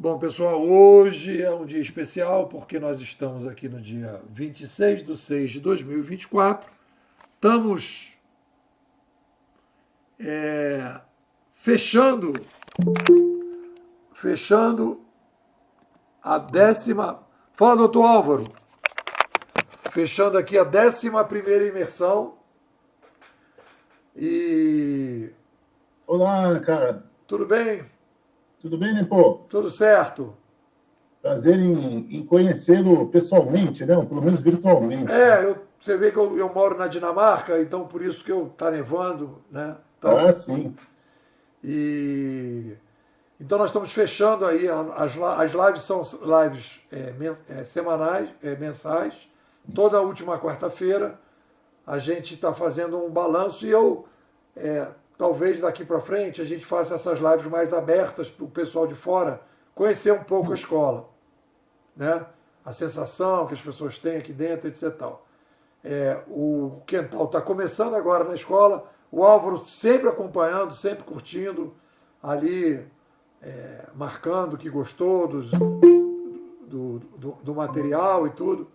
Bom, pessoal, hoje é um dia especial porque nós estamos aqui no dia 26/6/2024. Estamos fechando, fechando a décima. Fala, doutor Álvaro. Fechando aqui a 11ª imersão. E Olá, cara. tudo bem? Tudo bem, Nepo? Tudo certo? Prazer em conhecê-lo pessoalmente, né? Ou pelo menos virtualmente. Você vê que eu moro na Dinamarca, então por isso que eu tá nevando, né? Então, Ah, sim. e então nós estamos fechando aí as lives são lives semanais, mensais. Toda última quarta-feira a gente está fazendo um balanço e talvez daqui para frente a gente faça essas lives mais abertas para o pessoal de fora conhecer um pouco a escola, né? A sensação que as pessoas têm aqui dentro, etc. Tal. O Quental está começando agora na escola, o Álvaro sempre acompanhando, sempre curtindo, ali marcando que gostou do material e tudo.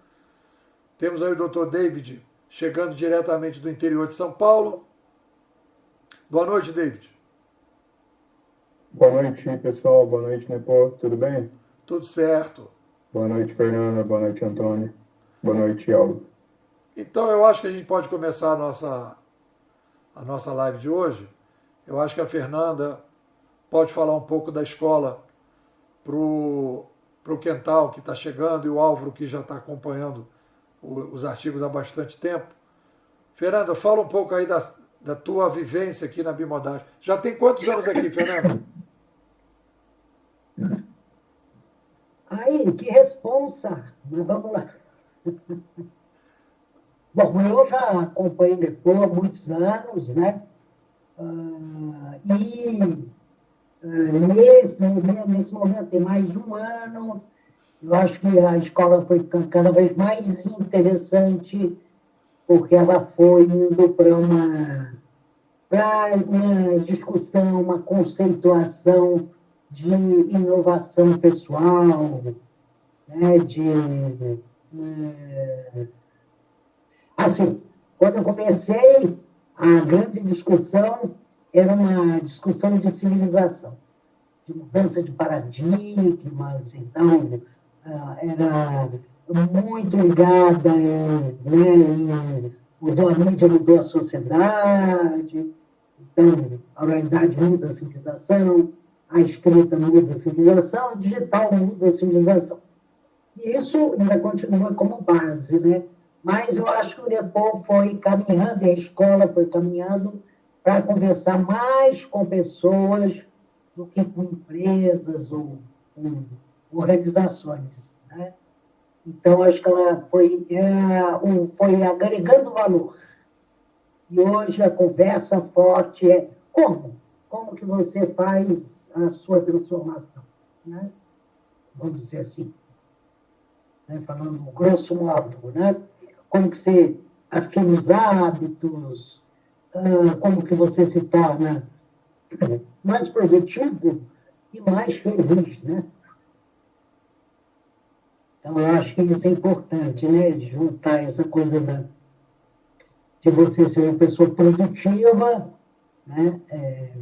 Temos aí o Dr. David chegando diretamente do interior de São Paulo. Boa noite, David. Boa noite, pessoal. Boa noite, Nepo. Tudo bem? Tudo certo. Boa noite, Fernanda. Boa noite, Antônio. Boa noite, Aldo. Então eu acho que a gente pode começar a nossa live de hoje. Eu acho que a Fernanda pode falar um pouco da escola pro Quental, que está chegando, e o Álvaro, que já está acompanhando os artigos há bastante tempo. Fernanda, fala um pouco aí da tua vivência aqui na Bimodage. Já tem quantos anos aqui, Fernanda? Aí, que responsa! Mas vamos lá. Bom, eu já acompanho o Depô há muitos anos, né? Nesse momento tem mais de um ano. Eu acho que a escola foi ficando cada vez mais interessante, porque ela foi indo para uma discussão, uma conceituação de inovação pessoal, né? Assim, quando eu comecei, a grande discussão era uma discussão de civilização, de mudança de paradigmas, então, era muito ligada mudou a mídia, mudou a sociedade, então, a oralidade muda a civilização, a escrita muda a civilização, o digital muda a civilização. E isso ainda continua como base, né? Mas eu acho que o Nepal foi caminhando, e a escola foi caminhando para conversar mais com pessoas do que com empresas ou com organizações, né? Então, acho que ela foi agregando valor. E hoje a conversa forte é como? Como que você faz a sua transformação, né? Vamos dizer assim, né? Falando grosso modo, né? Como que você afina os hábitos, como que você se torna mais produtivo e mais feliz, né? Então, eu acho que isso é importante, né? De juntar essa coisa de você ser uma pessoa produtiva, né?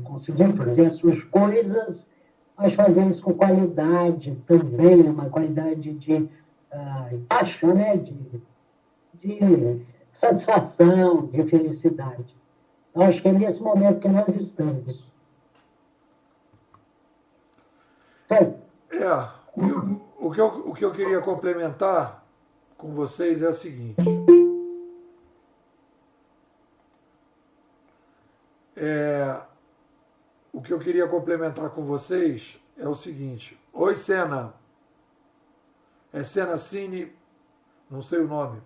Conseguir fazer as suas coisas, mas fazer isso com qualidade também, uma qualidade de paixão, né? De satisfação, de felicidade. Então, acho que é nesse momento que nós estamos. Então, O que eu queria complementar com vocês é o seguinte. O que eu queria complementar com vocês é o seguinte. Oi, Sena. É Sena Cine, não sei o nome.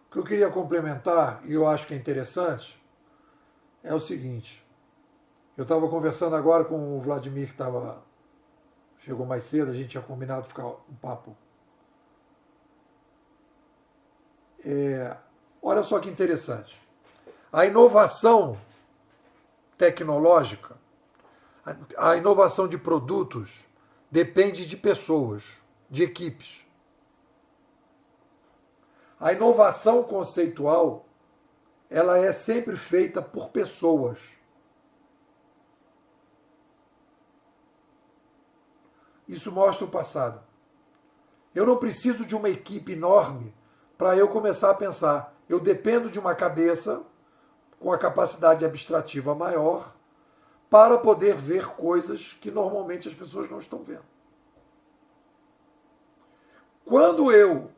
O que eu queria complementar, e eu acho que é interessante, é o seguinte. Eu estava conversando agora com o Vladimir, que chegou mais cedo, a gente tinha combinado ficar um papo. Olha só que interessante. A inovação tecnológica, A inovação de produtos depende de pessoas, de equipes. A inovação conceitual, ela é sempre feita por pessoas. Isso mostra o passado. Eu não preciso de uma equipe enorme para eu começar a pensar. Eu dependo de uma cabeça com a capacidade abstrativa maior para poder ver coisas que normalmente as pessoas não estão vendo. Quando eu,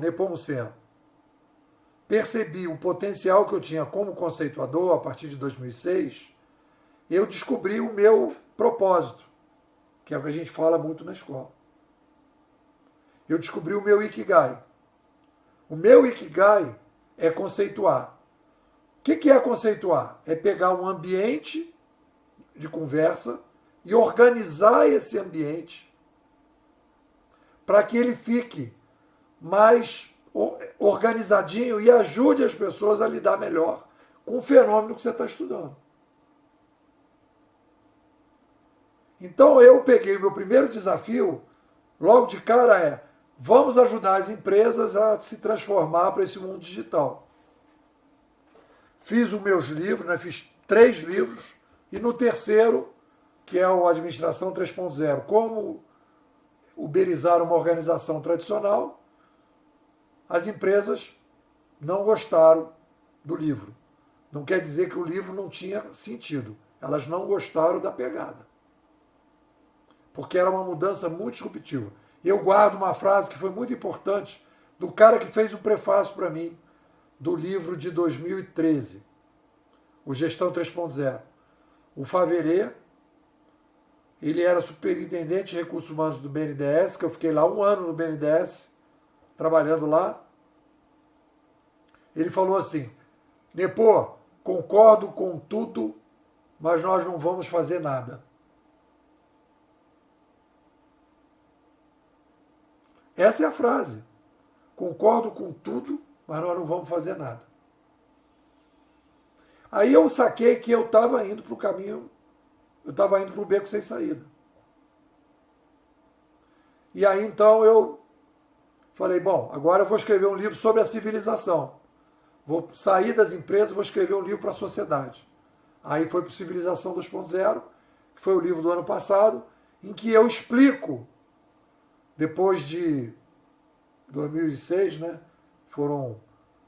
Nepomuceno, percebi o potencial que eu tinha como conceituador a partir de 2006, eu descobri o meu propósito, que é o que a gente fala muito na escola. Eu descobri o meu Ikigai. O meu Ikigai é conceituar. O que é conceituar? É pegar um ambiente de conversa e organizar esse ambiente para que ele fique mais organizadinho e ajude as pessoas a lidar melhor com o fenômeno que você está estudando. Então eu peguei o meu primeiro desafio, logo de cara vamos ajudar as empresas a se transformar para esse mundo digital. Fiz os meus livros, né? Fiz 3 livros, e no terceiro, que é o Administração 3.0, como uberizar uma organização tradicional, as empresas não gostaram do livro. Não quer dizer que o livro não tinha sentido. Elas não gostaram da pegada. Porque era uma mudança muito disruptiva. Eu guardo uma frase que foi muito importante do cara que fez o prefácio para mim, do livro de 2013, o Gestão 3.0. O Faverê, ele era superintendente de recursos humanos do BNDES, que eu fiquei lá 1 ano no BNDES, trabalhando lá. Ele falou assim: Nepô, concordo com tudo, mas nós não vamos fazer nada. Essa é a frase. Concordo com tudo, mas nós não vamos fazer nada. Aí eu saquei que eu estava indo para o caminho, eu estava indo para o beco sem saída. E aí então eu falei, bom, agora eu vou escrever um livro sobre a civilização. Vou sair das empresas, vou escrever um livro para a sociedade. Aí foi para o Civilização 2.0, que foi o livro do ano passado, em que eu explico, depois de 2006, né, foram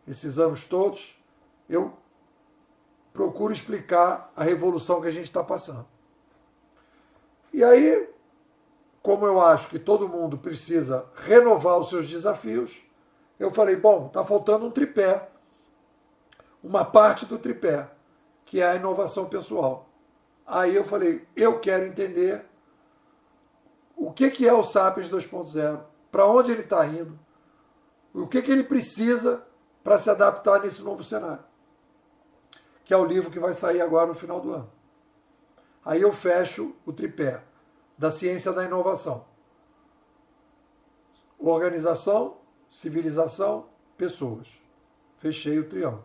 esses anos todos, eu procuro explicar a revolução que a gente está passando. E aí, como eu acho que todo mundo precisa renovar os seus desafios, eu falei, bom, está faltando um tripé, uma parte do tripé, que é a inovação pessoal. Aí eu falei, eu quero entender o que é o Sapiens 2.0, para onde ele está indo, o que ele precisa para se adaptar nesse novo cenário, que é o livro que vai sair agora no final do ano. Aí eu fecho o tripé da ciência da inovação. Organização, civilização, pessoas. Fechei o triângulo.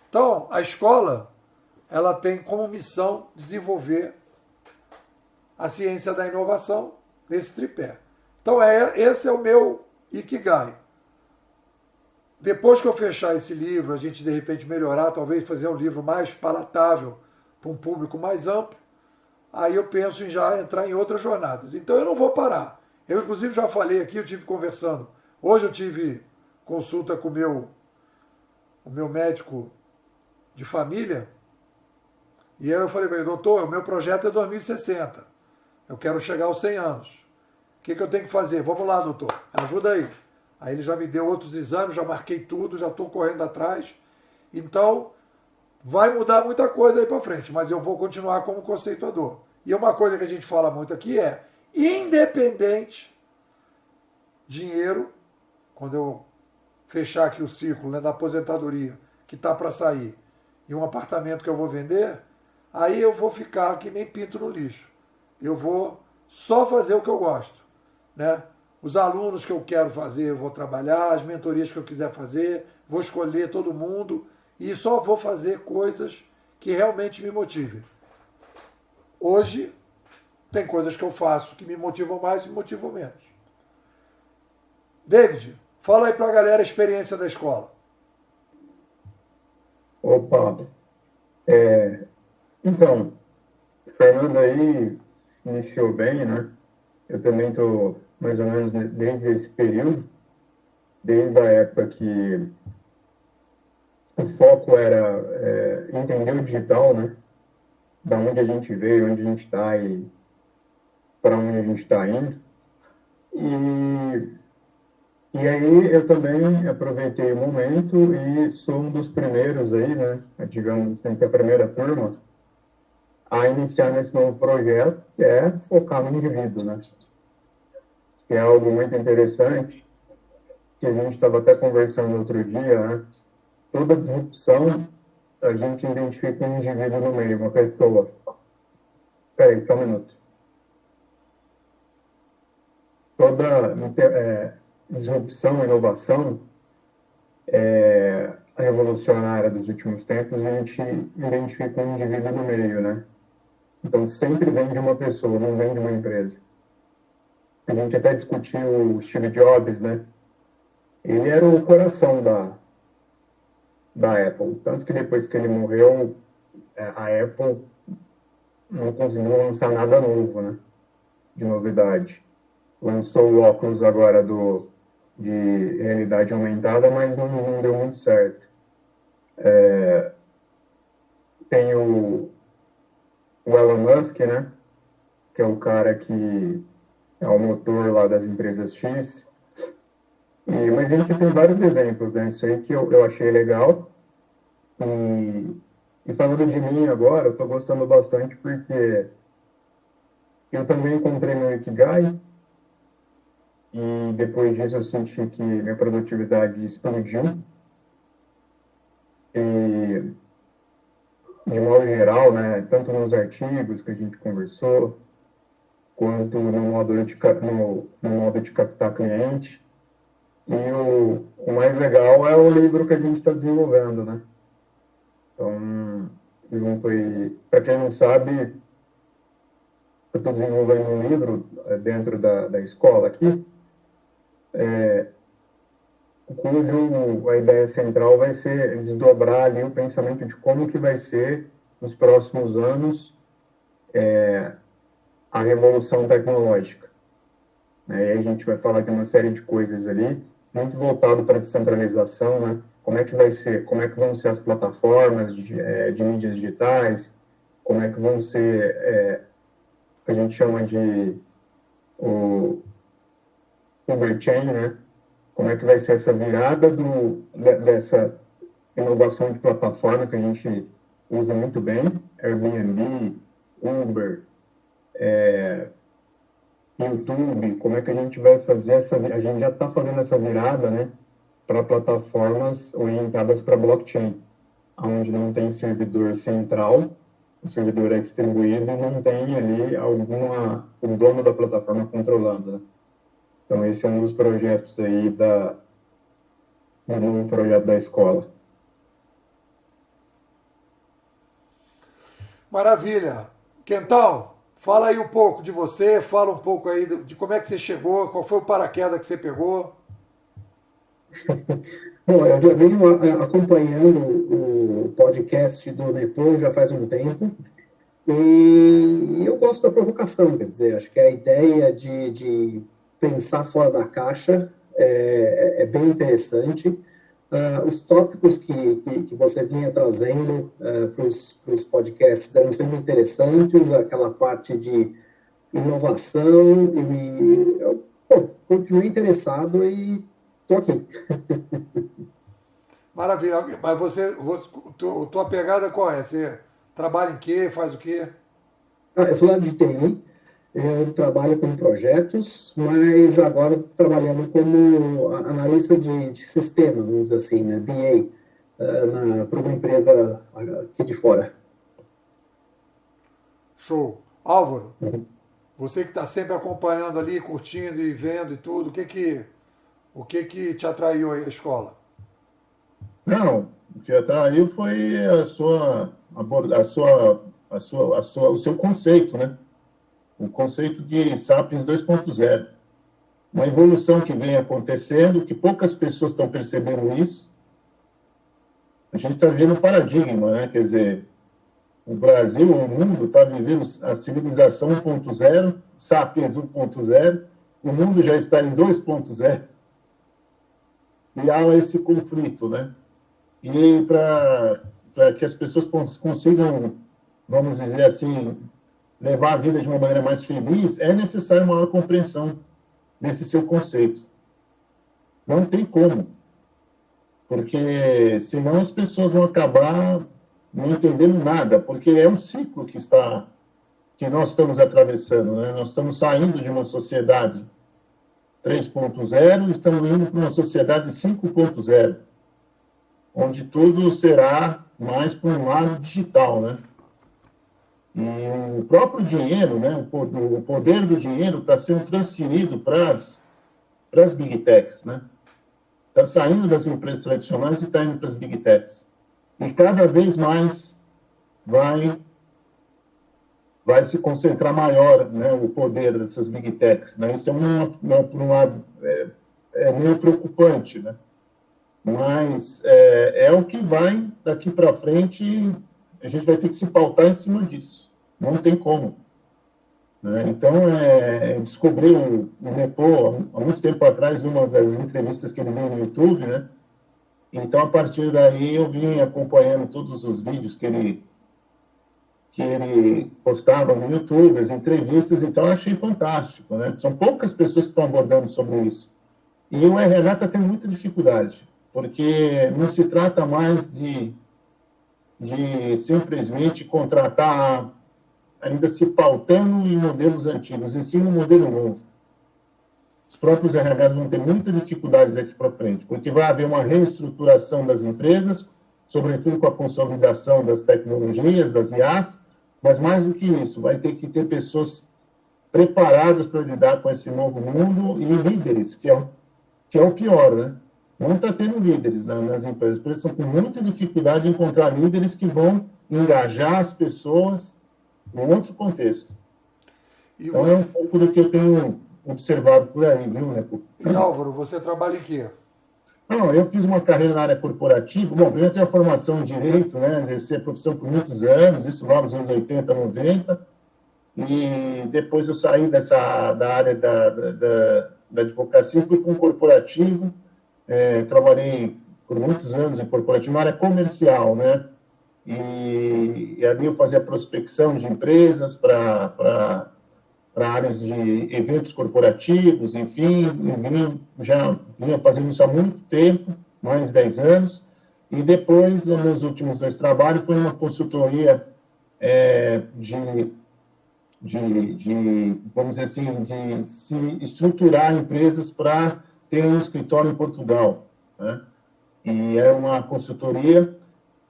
Então, a escola, ela tem como missão desenvolver a ciência da inovação nesse tripé. Então, esse é o meu Ikigai. Depois que eu fechar esse livro, a gente de repente melhorar, talvez fazer um livro mais palatável para um público mais amplo, aí eu penso em já entrar em outras jornadas. Então eu não vou parar. Eu, inclusive, já falei aqui, eu tive conversando. Hoje eu tive consulta com o meu médico de família, e aí eu falei para ele, doutor, o meu projeto é 2060. Eu quero chegar aos 100 anos. O que eu tenho que fazer? Vamos lá, doutor, ajuda aí. Aí ele já me deu outros exames, já marquei tudo, já estou correndo atrás. Então, vai mudar muita coisa aí para frente, mas eu vou continuar como conceituador. E uma coisa que a gente fala muito aqui é, independente dinheiro, quando eu fechar aqui o ciclo, né, da aposentadoria, que está para sair, e um apartamento que eu vou vender, aí eu vou ficar que nem pinto no lixo. Eu vou só fazer o que eu gosto, né? Os alunos que eu quero fazer, eu vou trabalhar, as mentorias que eu quiser fazer, vou escolher todo mundo e só vou fazer coisas que realmente me motivem. Hoje, tem coisas que eu faço que me motivam mais e me motivam menos. David, fala aí pra galera a experiência da escola. Opa, então, o Fernando aí iniciou bem, né? Eu também estou mais ou menos desde esse período, desde a época que o foco era entender o digital, né? Da onde a gente veio, onde a gente está e para onde a gente está indo. E aí eu também aproveitei o momento e sou um dos primeiros aí, né? Digamos assim, que a primeira turma a iniciar nesse novo projeto, que é focar no indivíduo, né? Que é algo muito interessante, que a gente estava até conversando outro dia, né? Toda disrupção, a gente identifica um indivíduo no meio, uma pessoa. Peraí, só um minuto. Toda disrupção, inovação revolucionária dos últimos tempos, a gente identifica um indivíduo no meio, né? Então, sempre vem de uma pessoa, não vem de uma empresa. A gente até discutiu o Steve Jobs, né? Ele era o coração da Apple. Tanto que depois que ele morreu, a Apple não conseguiu lançar nada novo, né? De novidade. Lançou o óculos agora de realidade aumentada, mas não deu muito certo. Tem o Elon Musk, né? Que é o cara que é o motor lá das empresas X. Mas a gente tem vários exemplos, né? Isso aí que eu achei legal. E falando de mim agora, eu estou gostando bastante porque eu também encontrei meu Ikigai e depois disso eu senti que minha produtividade explodiu. E, de modo geral, né, tanto nos artigos que a gente conversou, quanto no modo de captar cliente. E o mais legal é o livro que a gente está desenvolvendo, né? Então, junto aí, para quem não sabe, eu estou desenvolvendo um livro dentro da escola aqui, cujo a ideia central vai ser desdobrar ali o pensamento de como que vai ser nos próximos anos a revolução tecnológica. E aí a gente vai falar de uma série de coisas ali, muito voltado para a descentralização, né? Como é que vai ser, como é que vão ser as plataformas de mídias digitais, como é que vão ser, a gente chama de o Uber Chain, né? Como é que vai ser essa virada dessa inovação de plataforma que a gente usa muito bem, Airbnb, Uber, YouTube, como é que a gente vai fazer a gente já está fazendo essa virada, né, para plataformas orientadas para blockchain, onde não tem servidor central, o servidor é distribuído e não tem ali o dono da plataforma controlando, né? Então esse é um dos projetos aí do novo projeto da escola. Maravilha. Quental, fala aí um pouco de você, fala um pouco aí de como é que você chegou, qual foi o paraquedas que você pegou. Bom, eu já venho acompanhando o podcast do Nepor já faz um tempo, e eu gosto da provocação, quer dizer, acho que a ideia de pensar fora da caixa é bem interessante. Os tópicos que você vinha trazendo para os podcasts eram sempre interessantes, aquela parte de inovação, e eu continuei interessado e estou aqui. Maravilha. Mas tua pegada qual é? Você trabalha em quê? Faz o quê? Eu sou lá de TI, eu trabalho com projetos, mas agora estou trabalhando como analista de sistema, vamos dizer assim, né? BA, para uma empresa aqui de fora. Show. Álvaro, você que está sempre acompanhando ali, curtindo e vendo e tudo, o que que te atraiu aí à escola? Não, o que atraiu foi a sua o seu conceito, né? O conceito de Sapiens 2.0. Uma evolução que vem acontecendo, que poucas pessoas estão percebendo isso. A gente está vivendo um paradigma, né? Quer dizer, o Brasil, o mundo está vivendo a civilização 1.0, Sapiens 1.0, o mundo já está em 2.0, e há esse conflito, né? E para que as pessoas consigam, vamos dizer assim, levar a vida de uma maneira mais feliz, é necessário maior compreensão desse seu conceito. Não tem como, porque senão as pessoas vão acabar não entendendo nada, porque é um ciclo que nós estamos atravessando, né? Nós estamos saindo de uma sociedade 3.0 e estamos indo para uma sociedade 5.0, onde tudo será mais para um lado digital, né? E o próprio dinheiro, né? O poder do dinheiro está sendo transferido para as Big Techs, né? Está saindo das empresas tradicionais e está indo para as Big Techs. E cada vez mais vai se concentrar maior, né, o poder dessas Big Techs, né? Isso por um lado, é meio preocupante, né? Mas é o que vai daqui para frente, a gente vai ter que se pautar em cima disso. Não tem como. Né? Então, eu descobri o Nepo há muito tempo atrás, numa das entrevistas que ele deu no YouTube, né? Então, a partir daí, eu vim acompanhando todos os vídeos que ele postava no YouTube, as entrevistas, então eu achei fantástico, né? São poucas pessoas que estão abordando sobre isso. E o RH está tendo muita dificuldade, porque não se trata mais de simplesmente contratar, ainda se pautando em modelos antigos, e sim um modelo novo. Os próprios RHs vão ter muita dificuldade daqui para frente, porque vai haver uma reestruturação das empresas, sobretudo com a consolidação das tecnologias, das IAs, mas mais do que isso, vai ter que ter pessoas preparadas para lidar com esse novo mundo e líderes, que é o pior, né? Não está tendo líderes nas empresas, porque estão com muita dificuldade de encontrar líderes que vão engajar as pessoas em outro contexto. Então, é um pouco do que eu tenho observado por aí, viu, né? E Álvaro, você trabalha em quê? Não, eu fiz uma carreira na área corporativa. Bom, primeiro eu tenho a formação em Direito, né? Exerci a profissão por muitos anos, isso lá nos anos 80, 90. E depois eu saí da área da advocacia e fui para um corporativo. Trabalhei por muitos anos em corporativo, na área comercial, né? E ali eu fazia prospecção de empresas para áreas de eventos corporativos, enfim, já vinha fazendo isso há muito tempo, mais de 10 anos, e depois, nos meus últimos 2 trabalhos, foi uma consultoria vamos dizer assim, de se estruturar empresas para ter um escritório em Portugal, né? E era uma consultoria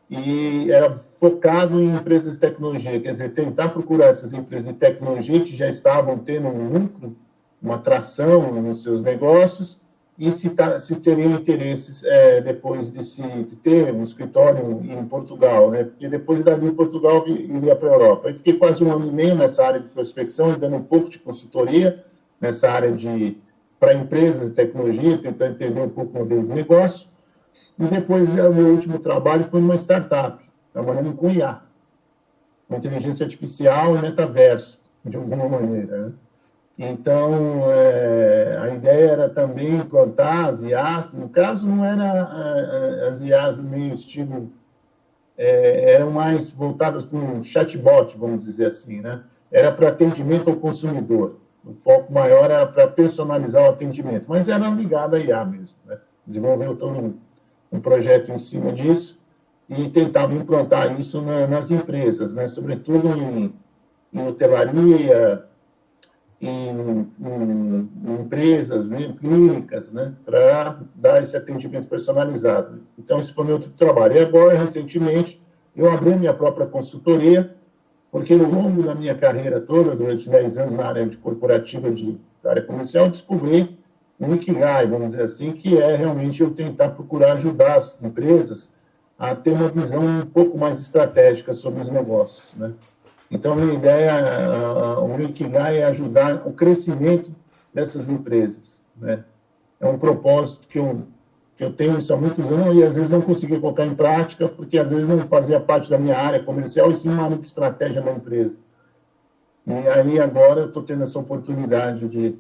e era focado em empresas de tecnologia, quer dizer, tentar procurar essas empresas de tecnologia que já estavam tendo um lucro, uma tração nos seus negócios, e se teriam interesses depois de ter um escritório em Portugal, né? Porque depois dali em Portugal iria para a Europa. Eu fiquei quase 1 ano e meio nessa área de prospecção, e dando um pouco de consultoria nessa área para empresas de tecnologia, tentando entender um pouco o modelo de negócio. E depois, o meu último trabalho foi numa startup, trabalhando com IA, com inteligência artificial e metaverso, de alguma maneira, né? Então, a ideia era também implantar as IAs, no caso não era as IAs meio estilo, eram mais voltadas para um chatbot, vamos dizer assim, né? Era para atendimento ao consumidor, o foco maior era para personalizar o atendimento, mas era ligado à IA mesmo, né? Desenvolveu todo um projeto em cima disso e tentava implantar isso nas empresas, né? Sobretudo em hotelaria, em empresas, né? Clínicas, né? Para dar esse atendimento personalizado. Então, esse foi o meu outro trabalho. E agora, recentemente, eu abri minha própria consultoria, porque ao longo da minha carreira toda, durante 10 anos na área de corporativa, da área comercial, eu descobri um ikigai, vamos dizer assim, que é realmente eu tentar procurar ajudar as empresas a ter uma visão um pouco mais estratégica sobre os negócios, né? Então, a minha ideia, o meu Ikigai é ajudar o crescimento dessas empresas, né? É um propósito que eu tenho isso há muitos anos e às vezes não consegui colocar em prática, porque às vezes não fazia parte da minha área comercial, e sim uma área de estratégia da empresa. E aí agora eu estou tendo essa oportunidade de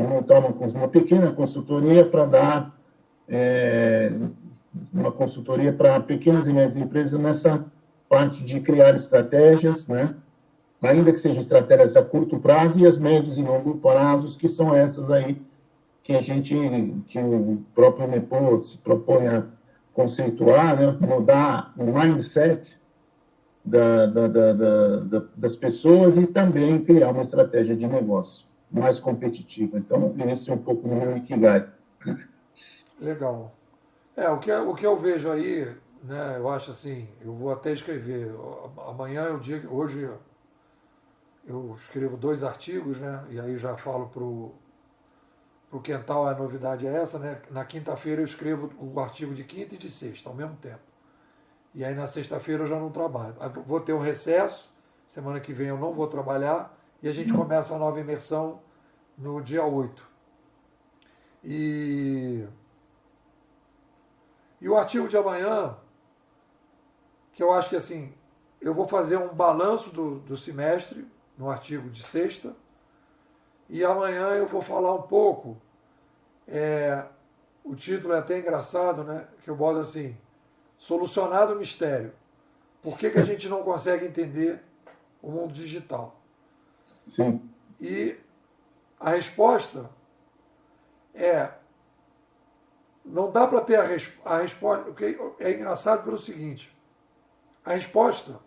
montar uma pequena consultoria para dar uma consultoria para pequenas e médias empresas nessa parte de criar estratégias, né? Ainda que sejam estratégias a curto prazo e as médios e longo prazos, que são essas aí que que o próprio Nepo se propõe a conceituar, né? Mudar o mindset das pessoas e também criar uma estratégia de negócio mais competitiva. Então, esse é um pouco do meu Ikigai. Legal. O que eu vejo aí, né, eu acho assim, eu vou até escrever, amanhã é o dia, hoje eu escrevo 2 artigos, né, e aí já falo pro Quental, a novidade é essa, né, na quinta-feira eu escrevo o artigo de quinta e de sexta, ao mesmo tempo. E aí na sexta-feira eu já não trabalho. Vou ter um recesso, semana que vem eu não vou trabalhar, e a gente começa a nova imersão no dia 8. E o artigo de amanhã, que eu acho que assim, eu vou fazer um balanço do semestre, no artigo de sexta, e amanhã eu vou falar um pouco, o título é até engraçado, né? Que eu boto assim, solucionado o mistério. Por que a gente não consegue entender o mundo digital? Sim. E a resposta não dá para ter a resposta, porque é engraçado pelo seguinte, a resposta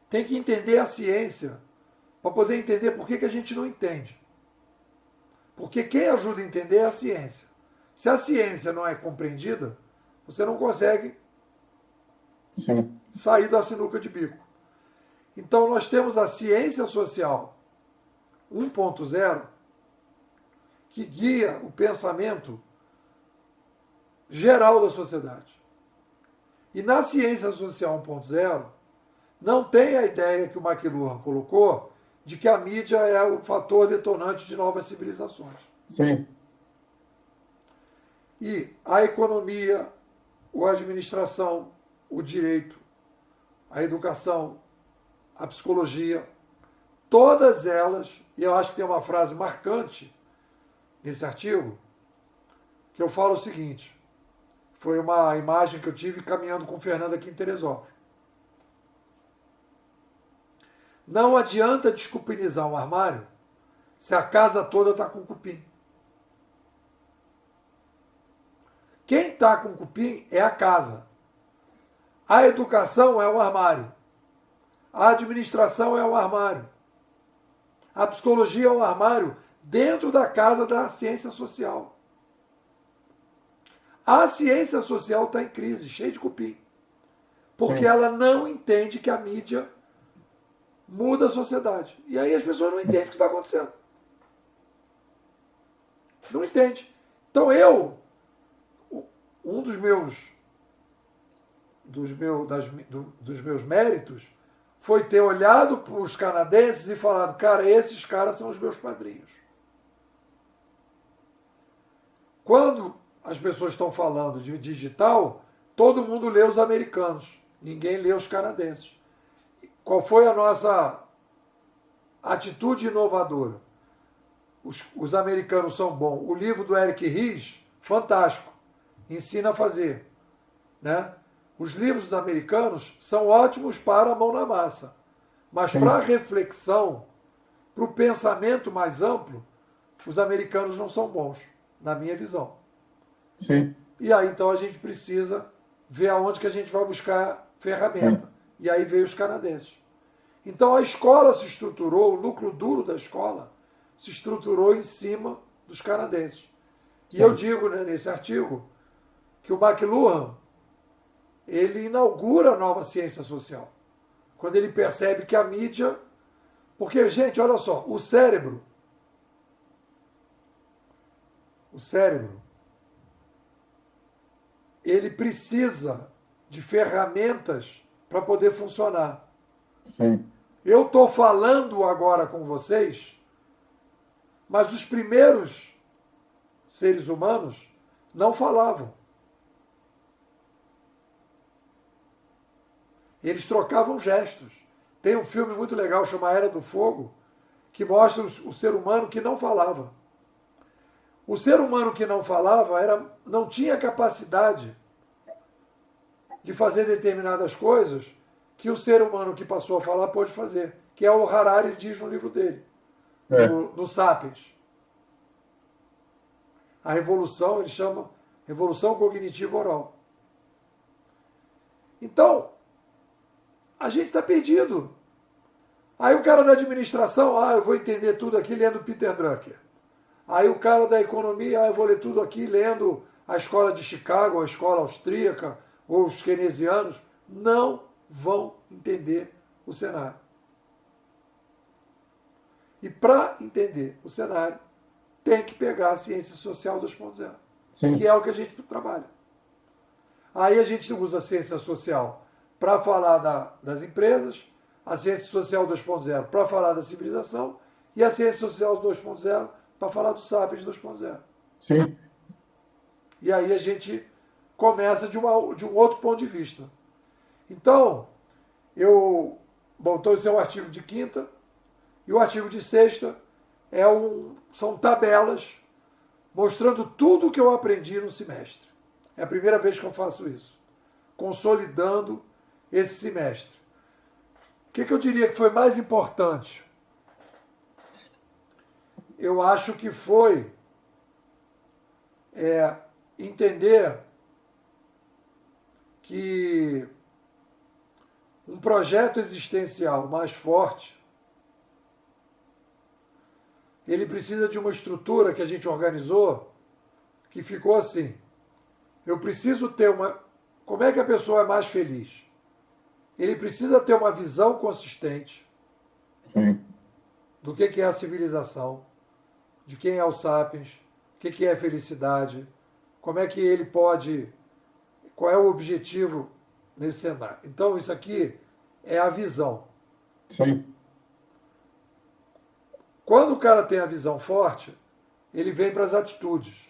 tem que entender a ciência para poder entender por que a gente não entende. Porque quem ajuda a entender é a ciência. Se a ciência não é compreendida, você não consegue Sim. sair da sinuca de bico. Então nós temos a ciência social 1.0 que guia o pensamento geral da sociedade. E na ciência social 1.0 não tem a ideia que o McLuhan colocou de que a mídia é o fator detonante de novas civilizações. Sim. E a economia, a administração, o direito, a educação, a psicologia, todas elas, e eu acho que tem uma frase marcante nesse artigo, que eu falo o seguinte, foi uma imagem que eu tive caminhando com o Fernando aqui em Teresópolis. Não adianta descupinizar um armário se a casa toda está com cupim. Quem está com cupim é a casa. A educação é o armário. A administração é o armário. A psicologia é o armário dentro da casa da ciência social. A ciência social está em crise, cheia de cupim. Porque Sim. ela não entende que a mídia muda a sociedade. E aí as pessoas não entendem o que está acontecendo. Não entende. Então um dos meus méritos foi ter olhado para os canadenses e falado, cara, esses caras são os meus padrinhos. Quando as pessoas estão falando de digital, todo mundo lê os americanos, ninguém lê os canadenses. Qual foi a nossa atitude inovadora? Os americanos são bons. O livro do Eric Ries, fantástico, ensina a fazer. Né? Os livros dos americanos são ótimos para a mão na massa. Mas Sim. para a reflexão, para o pensamento mais amplo, os americanos não são bons, na minha visão. Sim. E aí, então, a gente precisa ver aonde que a gente vai buscar ferramenta. E aí veio os canadenses. Então, a escola se estruturou, o núcleo duro da escola se estruturou em cima dos canadenses. Sim. E eu digo, né, nesse artigo que o McLuhan ele inaugura a nova ciência social. Quando ele percebe que a mídia... Porque, gente, olha só, o cérebro, ele precisa de ferramentas para poder funcionar. Sim. Eu estou falando agora com vocês, mas os primeiros seres humanos não falavam. Eles trocavam gestos. Tem um filme muito legal chamado Era do Fogo, que mostra o ser humano que não falava. O ser humano que não falava não tinha capacidade de fazer determinadas coisas que o ser humano que passou a falar pôde fazer, que é o Harari diz no livro dele, no Sapiens. A revolução, ele chama Revolução Cognitiva Oral. Então, a gente está perdido. Aí o cara da administração, eu vou entender tudo aqui lendo Peter Drucker. Aí o cara da economia, eu vou ler tudo aqui lendo a escola de Chicago, a escola austríaca, ou os keynesianos. Não vão entender o cenário. E para entender o cenário, tem que pegar a ciência social 2.0, que é o que a gente trabalha. Aí a gente usa a ciência social para falar das empresas, a ciência social 2.0 para falar da civilização e a ciência social 2.0 para falar do Sapiens 2.0. Sim. E aí a gente começa de um outro ponto de vista. Então, então esse é o artigo de quinta, e o artigo de sexta são tabelas mostrando tudo o que eu aprendi no semestre. É a primeira vez que eu faço isso, consolidando esse semestre. O que eu diria que foi mais importante? Eu acho que foi entender que um projeto existencial mais forte, ele precisa de uma estrutura que a gente organizou, que ficou assim. Eu preciso ter Como é que a pessoa é mais feliz? Ele precisa ter uma visão consistente do que é a civilização, de quem é o Sapiens, o que é a felicidade, como é que ele pode... Qual é o objetivo nesse cenário? Então, isso aqui é a visão. Sim. Quando o cara tem a visão forte, ele vem para as atitudes.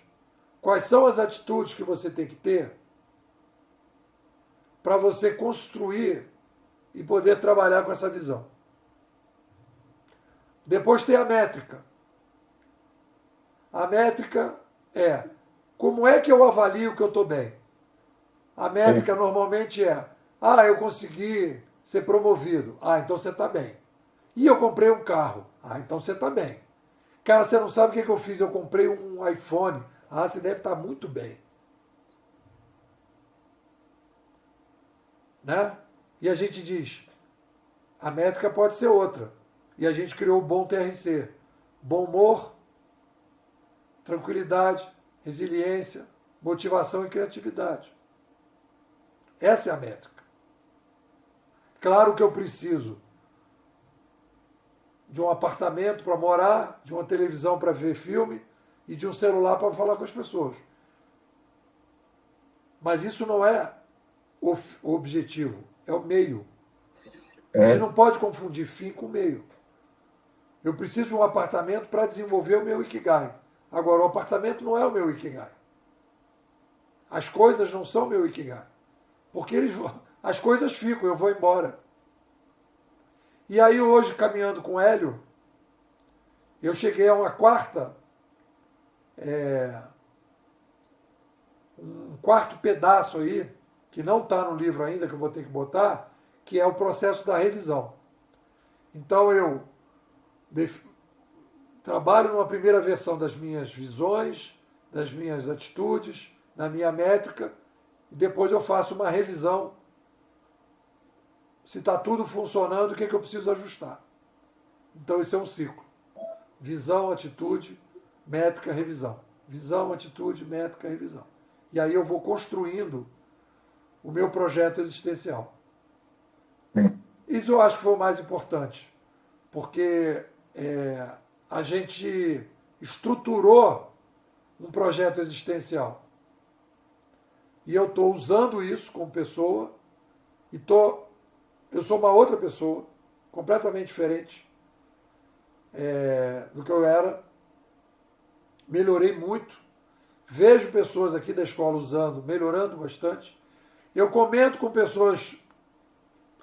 Quais são as atitudes que você tem que ter para você construir e poder trabalhar com essa visão? Depois tem a métrica. A métrica é como é que eu avalio que eu estou bem? A métrica normalmente é eu consegui ser promovido. Então você está bem. E eu comprei um carro. Então você está bem. Cara, você não sabe o que eu fiz. Eu comprei um iPhone. Você deve estar muito bem. Né? E a gente diz, a métrica pode ser outra. E a gente criou o bom TRC. Bom humor, tranquilidade, resiliência, motivação e criatividade. Essa é a métrica. Claro que eu preciso de um apartamento para morar, de uma televisão para ver filme e de um celular para falar com as pessoas. Mas isso não é o objetivo, é o meio. A gente não pode confundir fim com meio. Eu preciso de um apartamento para desenvolver o meu Ikigai. Agora, o apartamento não é o meu Ikigai. As coisas não são o meu Ikigai. Porque as coisas ficam, eu vou embora. E aí hoje, caminhando com o Hélio, eu cheguei a uma um quarto pedaço aí, que não está no livro ainda, que eu vou ter que botar, que é o processo da revisão. Então eu trabalho numa primeira versão das minhas visões, das minhas atitudes, na minha métrica, e depois eu faço uma revisão. Se está tudo funcionando, o que eu preciso ajustar? Então, esse é um ciclo. Visão, atitude, métrica, revisão. Visão, atitude, métrica, revisão. E aí eu vou construindo o meu projeto existencial. Isso eu acho que foi o mais importante, porque a gente estruturou um projeto existencial. E eu estou usando isso como pessoa, eu sou uma outra pessoa, completamente diferente do que eu era. Melhorei muito. Vejo pessoas aqui da escola usando, melhorando bastante. Eu comento com pessoas,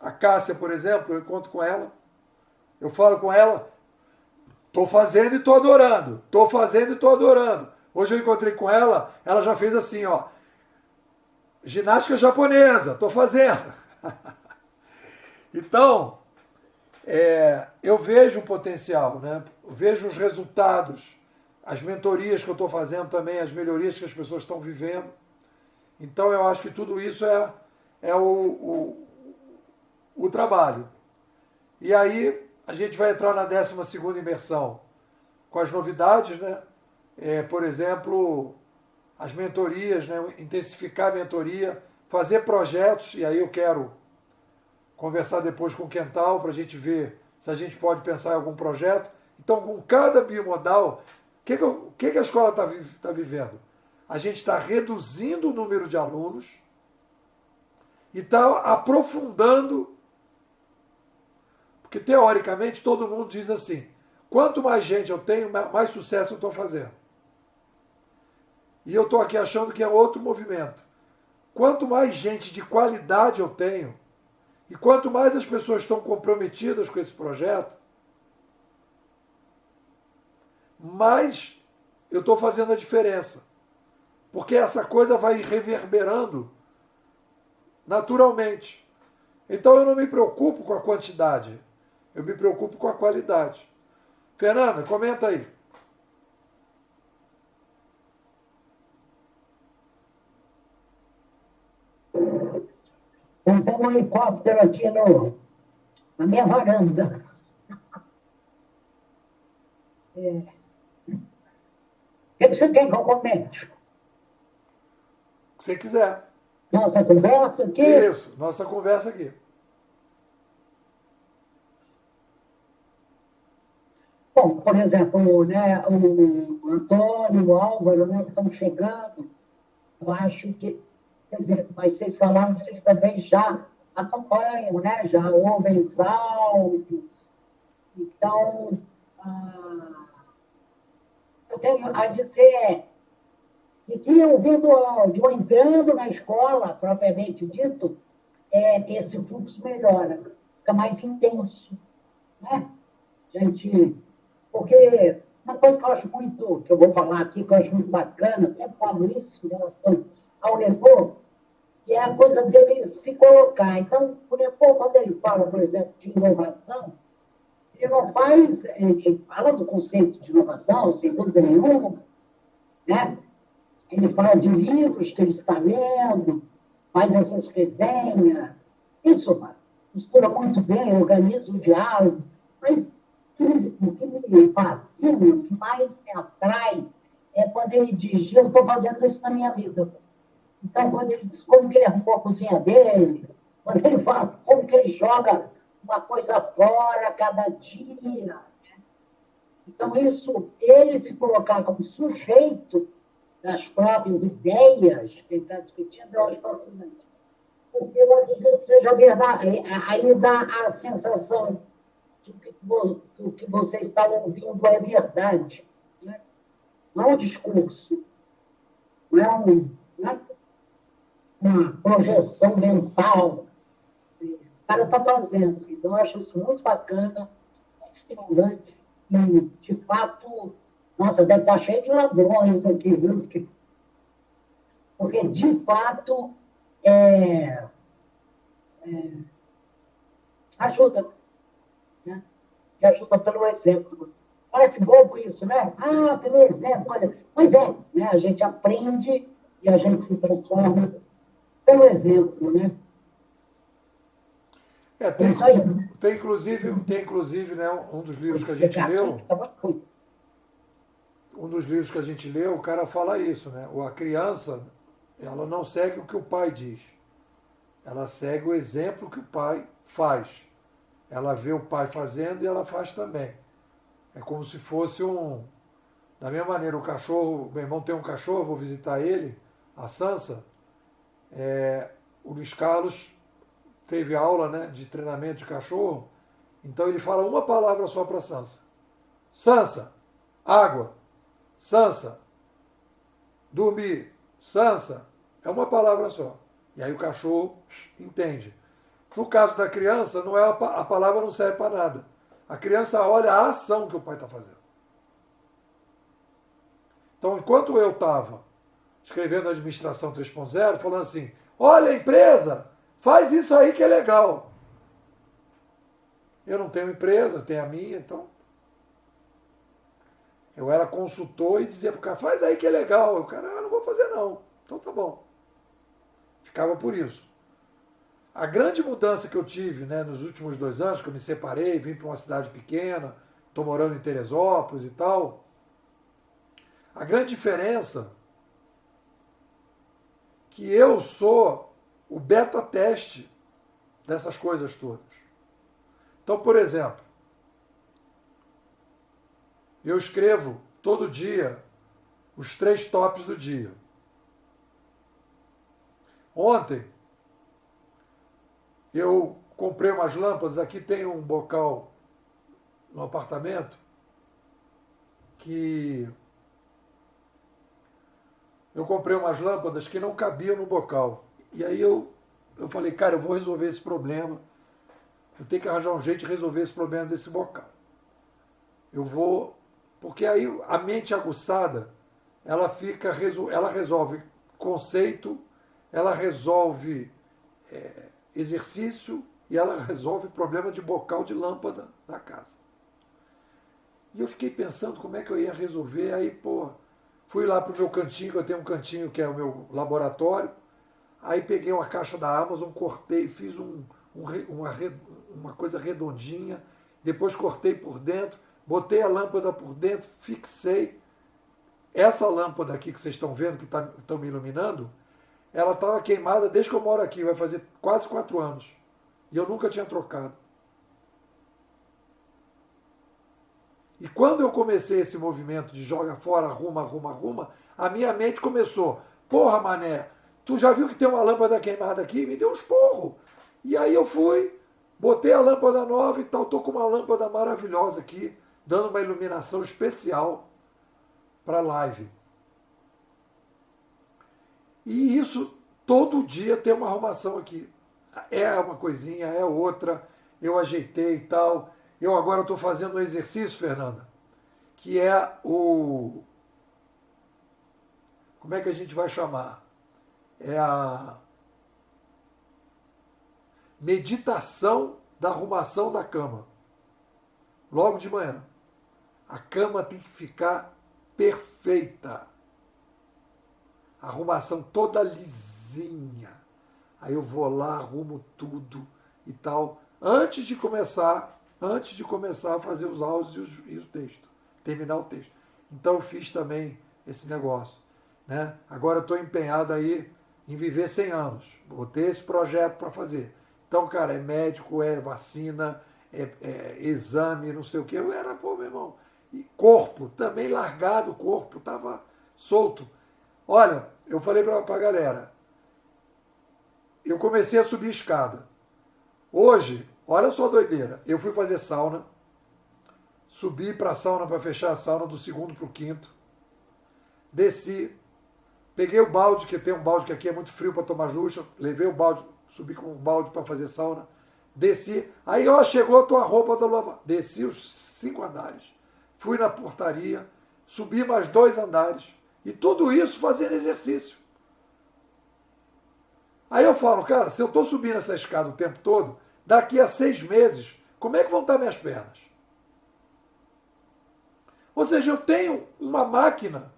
a Cássia, por exemplo, eu encontro com ela, eu falo com ela, estou fazendo e estou adorando, estou fazendo e estou adorando. Hoje eu encontrei com ela, ela já fez assim, ó, ginástica japonesa, estou fazendo. Então, eu vejo o potencial, né? Eu vejo os resultados, as mentorias que eu estou fazendo também, as melhorias que as pessoas estão vivendo. Então, eu acho que tudo isso é o trabalho. E aí, a gente vai entrar na 12ª imersão com as novidades, né? Por exemplo, as mentorias, né? Intensificar a mentoria, fazer projetos, e aí eu quero conversar depois com o Quental para a gente ver se a gente pode pensar em algum projeto. Então, com cada biomodal, o que a escola está vivendo? A gente está reduzindo o número de alunos e está aprofundando, porque teoricamente todo mundo diz assim, quanto mais gente eu tenho, mais sucesso eu estou fazendo. E eu estou aqui achando que é outro movimento. Quanto mais gente de qualidade eu tenho, e quanto mais as pessoas estão comprometidas com esse projeto, mais eu estou fazendo a diferença. Porque essa coisa vai reverberando naturalmente. Então eu não me preocupo com a quantidade, eu me preocupo com a qualidade. Fernanda, comenta aí. Tem um helicóptero aqui na minha varanda. O que você quer que eu comente? O que você quiser. Nossa conversa aqui? Isso, nossa conversa aqui. Bom, por exemplo, né, o Antônio, o Álvaro, né, que estão chegando, eu acho que, quer dizer, mas vocês falaram que vocês também já acompanham, né, já ouvem os áudios. Então, eu tenho a dizer, seguir ouvindo o áudio, ou entrando na escola, propriamente dito, esse fluxo melhora, fica mais intenso, né? Gente, porque uma coisa que eu acho muito, que eu vou falar aqui, que eu acho muito bacana, sempre falo isso em relação ao Nepô, que é a coisa dele se colocar. Então, o Nepô, quando ele fala, por exemplo, de inovação, ele não faz, ele fala do conceito de inovação, sem dúvida nenhuma, né? Ele fala de livros que ele está lendo, faz essas resenhas, isso mistura muito bem, organiza o diálogo, mas o que me fascina, o que mais me atrai, é quando ele diz, eu estou fazendo isso na minha vida. Então, quando ele diz como que ele arrumou a cozinha dele, quando ele fala como que ele joga uma coisa fora a cada dia. Então, isso, ele se colocar como sujeito das próprias ideias que ele está discutindo, eu acho fascinante. Porque eu acredito que seja verdade. Aí dá a sensação de que o que você está ouvindo é verdade. Né? Não é um discurso, não é uma projeção mental. O cara está fazendo. Então, eu acho isso muito bacana, muito estimulante. E, de fato, nossa, deve estar cheio de ladrões aqui, viu? Porque de fato, ajuda. Né? Que ajuda pelo exemplo. Parece bobo isso, né? Ah, pelo exemplo. Mas né? A gente aprende e a gente se transforma pelo exemplo, né? Tem inclusive, né, um dos livros que a gente leu. Um dos livros que a gente leu, o cara fala isso, né? A criança, ela não segue o que o pai diz. Ela segue o exemplo que o pai faz. Ela vê o pai fazendo e ela faz também. É como se fosse da mesma maneira, o cachorro, meu irmão tem um cachorro, vou visitar ele, a Sansa. O Luiz Carlos teve aula, né, de treinamento de cachorro Então ele fala uma palavra só para Sansa. Sansa, água. Sansa, dormir. Sansa, é uma palavra só. E aí o cachorro entende. No caso da criança, não é a palavra não serve para nada. A criança olha a ação que o pai está fazendo. Então, enquanto eu estava escrevendo a Administração 3.0, falando assim, olha, empresa, faz isso aí que é legal. Eu não tenho empresa, tenho a minha, então... Eu era consultor e dizia para o cara, faz aí que é legal. O cara, não vou fazer não. Então tá bom. Ficava por isso. A grande mudança que eu tive, né, nos últimos 2 anos, que eu me separei, vim para uma cidade pequena, estou morando em Teresópolis e tal, a grande diferença é que eu sou o beta-teste dessas coisas todas. Então, por exemplo, eu escrevo todo dia os 3 tops do dia. Ontem, eu comprei umas lâmpadas. Aqui tem um bocal no apartamento que eu comprei umas lâmpadas que não cabiam no bocal. E aí eu falei, cara, eu vou resolver esse problema. Eu tenho que arranjar um jeito de resolver esse problema desse bocal. Eu vou... Porque aí a mente aguçada, ela resolve conceito, ela resolve exercício e ela resolve problema de bocal de lâmpada na casa. E eu fiquei pensando como é que eu ia resolver. Aí, fui lá para o meu cantinho, eu tenho um cantinho que é o meu laboratório. Aí peguei uma caixa da Amazon, cortei, fiz uma coisa redondinha, depois cortei por dentro, botei a lâmpada por dentro, fixei. Essa lâmpada aqui que vocês estão vendo, que estão me iluminando, ela estava queimada desde que eu moro aqui, vai fazer quase 4 anos. E eu nunca tinha trocado. E quando eu comecei esse movimento de joga fora, arruma, a minha mente começou, porra, mané, tu já viu que tem uma lâmpada queimada aqui? Me deu um esporro. E aí eu fui, botei a lâmpada nova e tal, estou com uma lâmpada maravilhosa aqui, dando uma iluminação especial para a live. E isso, todo dia tem uma arrumação aqui. É uma coisinha, é outra, eu ajeitei e tal. Eu agora estou fazendo um exercício, Fernanda, que é o... Como é que a gente vai chamar? É a meditação da arrumação da cama. Logo de manhã. A cama tem que ficar perfeita. A arrumação toda lisinha. Aí eu vou lá, arrumo tudo e tal. Antes de começar a fazer os áudios e o texto. Terminar o texto. Então eu fiz também esse negócio. Né? Agora eu estou empenhado aí em viver 100 anos. Botei esse projeto para fazer. Então, cara, é médico, é vacina, é exame, não sei o quê. Eu era, meu irmão. E corpo, também largado o corpo, estava solto. Olha, eu falei para a galera, eu comecei a subir escada. Hoje, olha só a doideira, eu fui fazer sauna, subi para a sauna para fechar a sauna do 2º para o 5º, desci, peguei o balde, que tem um balde que aqui é muito frio para tomar ducha, levei o balde, subi com o balde para fazer sauna, desci, aí chegou a tua roupa do lavabo, desci os 5 andares, fui na portaria, subi mais 2 andares, e tudo isso fazendo exercício. Aí eu falo, cara, se eu estou subindo essa escada o tempo todo, daqui a 6 meses, como é que vão estar minhas pernas? Ou seja, eu tenho uma máquina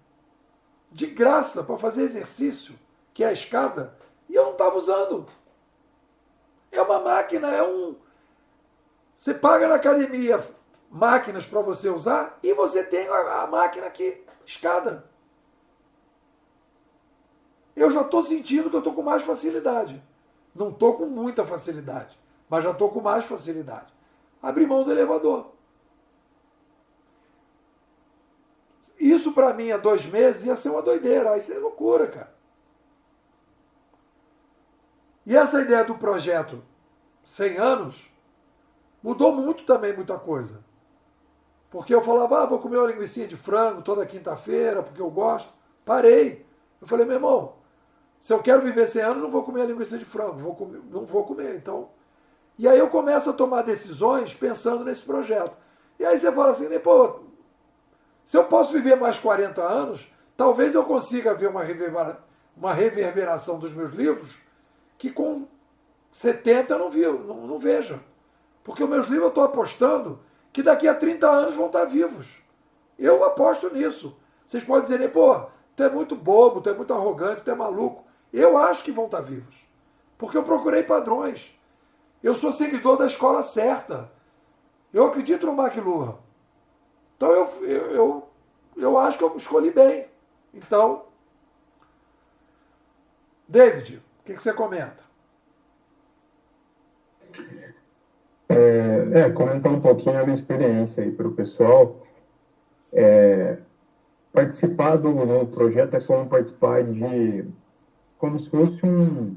de graça para fazer exercício, que é a escada, e eu não estava usando. É uma máquina, Você paga na academia máquinas para você usar e você tem a máquina aqui, escada. Eu já estou sentindo que eu estou com mais facilidade. Não estou com muita facilidade, mas já estou com mais facilidade. Abri mão do elevador. Isso para mim há 2 meses ia ser uma doideira, isso é loucura, cara. E essa ideia do projeto 100 anos Mudou muito também, muita coisa. Porque eu falava, vou comer uma linguiça de frango toda quinta-feira, porque eu gosto. Parei. Eu falei, meu irmão, se eu quero viver 100 anos, não vou comer a linguiça de frango, não vou comer. Então, e aí eu começo a tomar decisões pensando nesse projeto. E aí você fala assim, pô, se eu posso viver mais 40 anos, talvez eu consiga ver uma reverberação dos meus livros que com 70 eu não veja. Porque os meus livros eu estou apostando que daqui a 30 anos vão estar vivos. Eu aposto nisso. Vocês podem dizer, pô, tu é muito bobo, tu é muito arrogante, tu é maluco. Eu acho que vão estar vivos. Porque eu procurei padrões. Eu sou seguidor da escola certa. Eu acredito no McLuhan. Então eu acho que eu escolhi bem. Então, David, o que você comenta? Comentar um pouquinho a minha experiência aí para o pessoal. Participar do projeto é como participar como se fosse um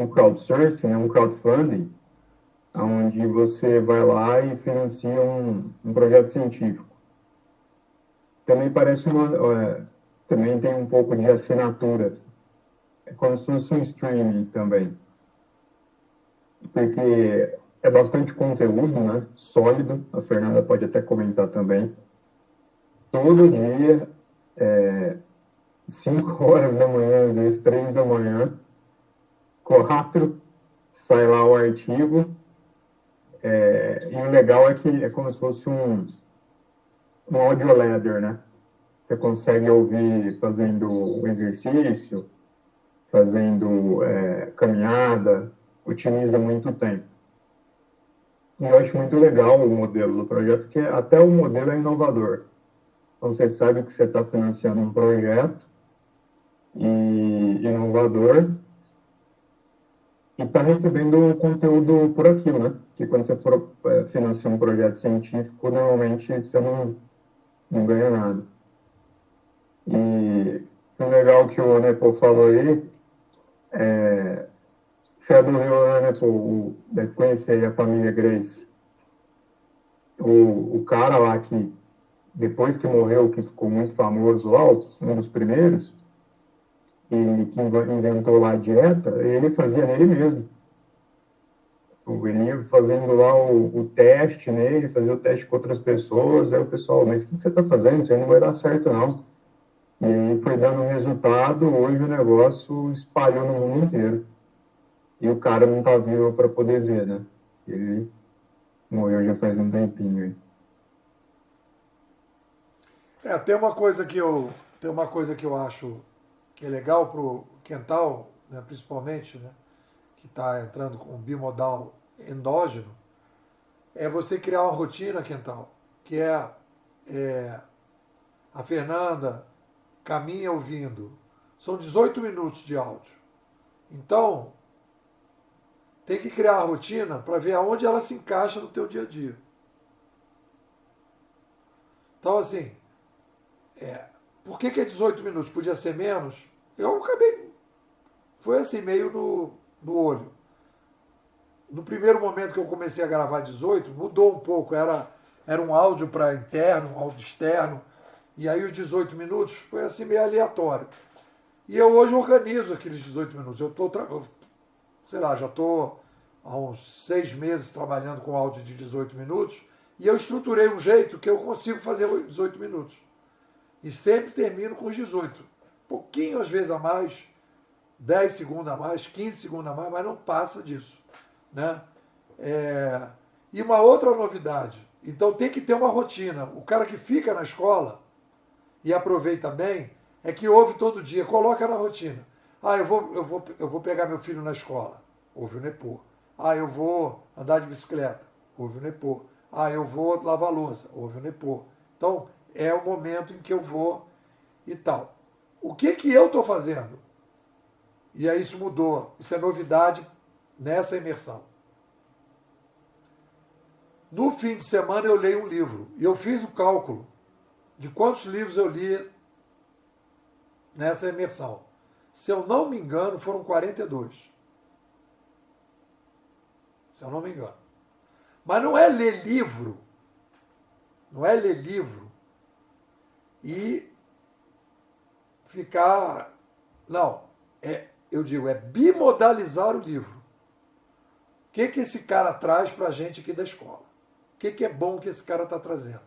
crowdsourcing, né, um crowdfunding, onde você vai lá e financia um projeto científico. Também parece também tem um pouco de assinatura. É como se fosse um streaming também. Porque é bastante conteúdo, né? Sólido. A Fernanda pode até comentar também. Todo dia, 5 horas da manhã, às vezes 3 da manhã, 4, sai lá o artigo. E o legal é que é como se fosse um audio ladder, né? Você consegue ouvir fazendo o exercício, fazendo caminhada, otimiza muito tempo. E eu acho muito legal o modelo do projeto, que até o modelo é inovador. Então, você sabe que você está financiando um projeto inovador e está recebendo conteúdo por aquilo, né? Que quando você for financiar um projeto científico, normalmente você não ganha nada. E o legal que o Nepo falou aí, você é do Rio, né, Nepo? Deve conhecer a família Grace. O cara lá que, depois que morreu, que ficou muito famoso lá, um dos primeiros, e que inventou lá a dieta, ele fazia nele mesmo. Ele ia fazendo lá o teste nele, fazia o teste com outras pessoas, aí o pessoal, mas o que você está fazendo? Isso aí não vai dar certo, não. E aí foi dando resultado, hoje o negócio espalhou no mundo inteiro. E o cara não tá vivo para poder ver, né? Ele morreu já faz um tempinho aí. Tem uma coisa que eu acho que é legal pro Quental, né, principalmente, né, que está entrando com um bimodal endógeno, é você criar uma rotina, Quental, que a Fernanda caminha ouvindo. São 18 minutos de áudio. Então, tem que criar a rotina para ver aonde ela se encaixa no teu dia a dia. Então, assim, por que é 18 minutos? Podia ser menos? Eu acabei. Foi assim, meio no olho. No primeiro momento que eu comecei a gravar 18, mudou um pouco. Era um áudio para interno, um áudio externo. E aí os 18 minutos foi assim meio aleatório. E eu hoje organizo aqueles 18 minutos. Eu estou, sei lá, já estou há uns 6 meses trabalhando com áudio de 18 minutos. E eu estruturei um jeito que eu consigo fazer 18 minutos. E sempre termino com os 18. Pouquinho, às vezes, a mais, 10 segundos a mais, 15 segundos a mais, mas não passa disso. Né? E uma outra novidade. Então tem que ter uma rotina. O cara que fica na escola e aproveita bem, é que ouve todo dia, coloca na rotina. Eu vou pegar meu filho na escola, ouve o Nepô. Eu vou andar de bicicleta, ouve o Nepô. Eu vou lavar louça, ouve o Nepô. Então, é o momento em que eu vou e tal. O que eu estou fazendo? E aí isso mudou, isso é novidade nessa imersão. No fim de semana eu leio um livro, e eu fiz o cálculo de quantos livros eu li nessa imersão. Se eu não me engano, foram 42. se eu não me engano. Mas não é ler livro, e ficar... Não, eu digo, é bimodalizar o livro. O que esse cara traz para a gente aqui da escola? O que é bom que esse cara está trazendo?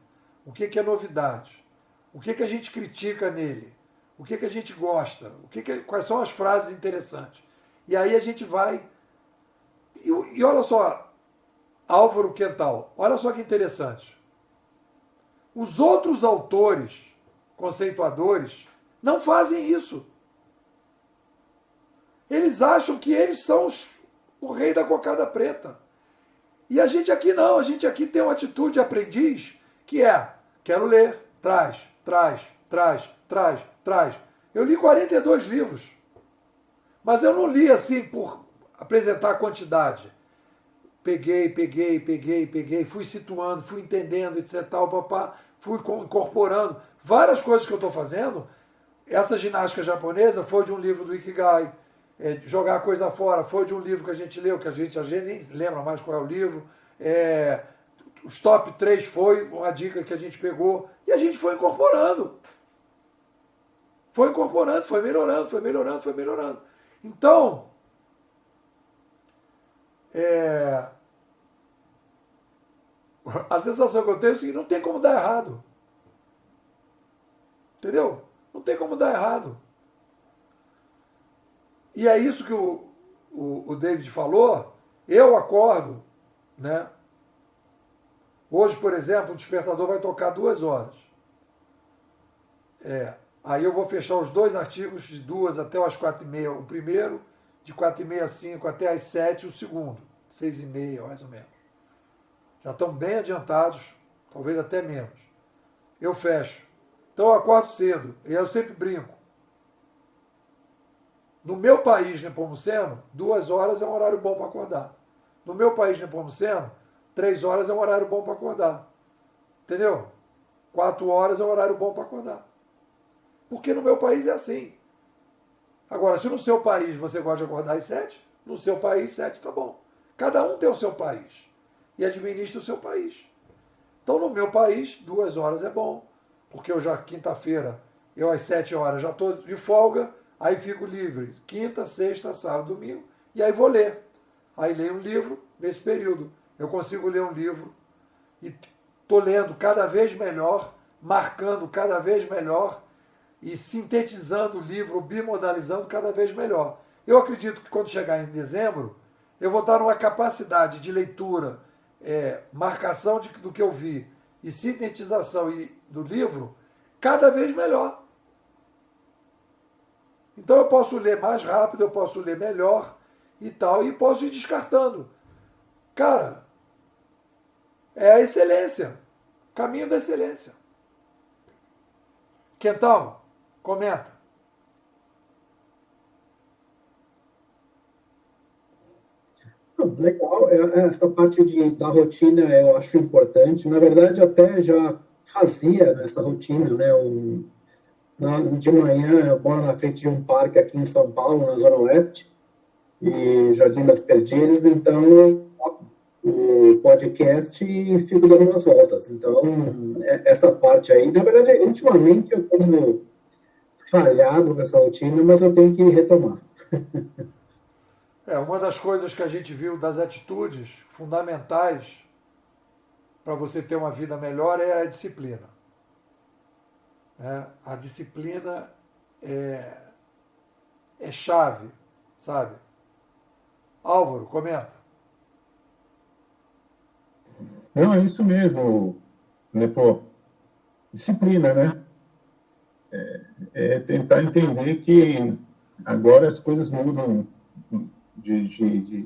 O que é novidade? O que a gente critica nele? O que a gente gosta? Quais são as frases interessantes? E aí a gente vai... E olha só, Álvaro Quental, olha só que interessante. Os outros autores, conceituadores, não fazem isso. Eles acham que eles são o rei da cocada preta. E a gente aqui não, a gente aqui tem uma atitude de aprendiz que é, quero ler, traz. Eu li 42 livros, mas eu não li assim por apresentar a quantidade. Peguei, fui situando, fui entendendo, etc, tal, papá, fui incorporando várias coisas que eu estou fazendo. Essa ginástica japonesa foi de um livro do Ikigai. Jogar a coisa fora foi de um livro que a gente leu, que a gente nem lembra mais qual é o livro. Os top 3 foi uma dica que a gente pegou e a gente foi incorporando. Foi melhorando. Então, a sensação que eu tenho é o seguinte, não tem como dar errado. Entendeu? Não tem como dar errado. E é isso que o David falou. Eu acordo, né? Hoje, por exemplo, o despertador vai tocar 2 horas. Aí eu vou fechar os 2 artigos de 2 até as 4h30. O primeiro, de 4h30 às 5 até às 7, o segundo, 6h30, mais ou menos. Já estão bem adiantados, talvez até menos. Eu fecho. Então eu acordo cedo, e eu sempre brinco. No meu país, Nepomuceno, 2 horas é um horário bom para acordar. No meu país, Nepomuceno, 3 horas é um horário bom para acordar. Entendeu? 4 horas é um horário bom para acordar. Porque no meu país é assim. Agora, se no seu país você gosta de acordar às 7, no seu país 7 está bom. Cada um tem o seu país. E administra o seu país. Então, no meu país, 2 horas é bom. Porque eu já, quinta-feira, eu às 7 horas já estou de folga, aí fico livre. Quinta, sexta, sábado, domingo, e aí vou ler. Aí leio um livro nesse período. Eu consigo ler um livro e estou lendo cada vez melhor, marcando cada vez melhor e sintetizando o livro, bimodalizando cada vez melhor. Eu acredito que quando chegar em dezembro, eu vou estar numa capacidade de leitura, marcação do que eu vi e sintetização do livro cada vez melhor. Então eu posso ler mais rápido, eu posso ler melhor e tal, e posso ir descartando. Cara, é a excelência, o caminho da excelência. Quental, comenta. Legal, essa parte da rotina eu acho importante. Na verdade, até já fazia nessa rotina, né? De manhã eu moro na frente de um parque aqui em São Paulo, na Zona Oeste, e Jardim das Perdizes, então o podcast e fico dando umas voltas. Então, essa parte aí, na verdade, ultimamente eu tenho falhado nessa rotina, mas eu tenho que retomar. Uma das coisas que a gente viu das atitudes fundamentais para você ter uma vida melhor é a disciplina. A disciplina é chave, sabe? Álvaro, comenta. Não, é isso mesmo, Nepo. Disciplina, né? Tentar entender que agora as coisas mudam,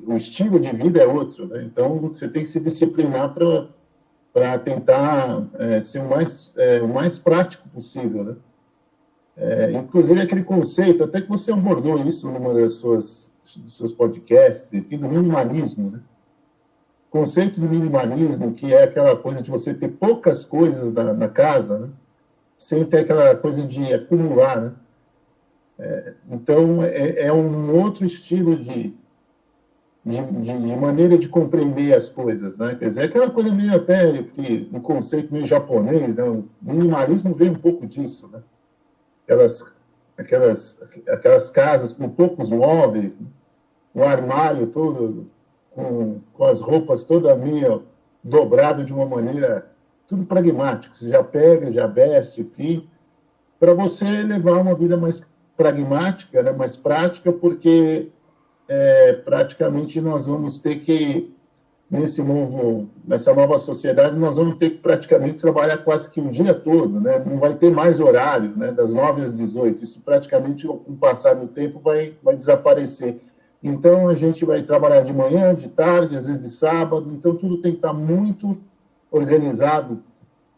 o estilo de vida é outro, né? Então você tem que se disciplinar para tentar ser o mais prático possível, né? Inclusive aquele conceito, até que você abordou isso numa dos seus podcasts, enfim, do minimalismo, né? O conceito do minimalismo, que é aquela coisa de você ter poucas coisas na casa, né? Sem ter aquela coisa de acumular, né? Então, é um outro estilo de maneira de compreender as coisas, né? Quer dizer, aquela coisa meio até que um conceito meio japonês, né? O minimalismo vem um pouco disso, né? Aquelas casas com poucos móveis, né? Um armário todo com as roupas toda meio dobrado de uma maneira tudo pragmático. Você já pega, já veste, enfim, para você levar uma vida mais pragmática, né? Mais prática, porque praticamente nós vamos ter que, nessa nova sociedade, nós vamos ter que praticamente trabalhar quase que o dia todo, né? Não vai ter mais horário, né? Das 9 às 18. Isso praticamente, com o passar do tempo, vai desaparecer. Então, a gente vai trabalhar de manhã, de tarde, às vezes de sábado, então tudo tem que estar muito organizado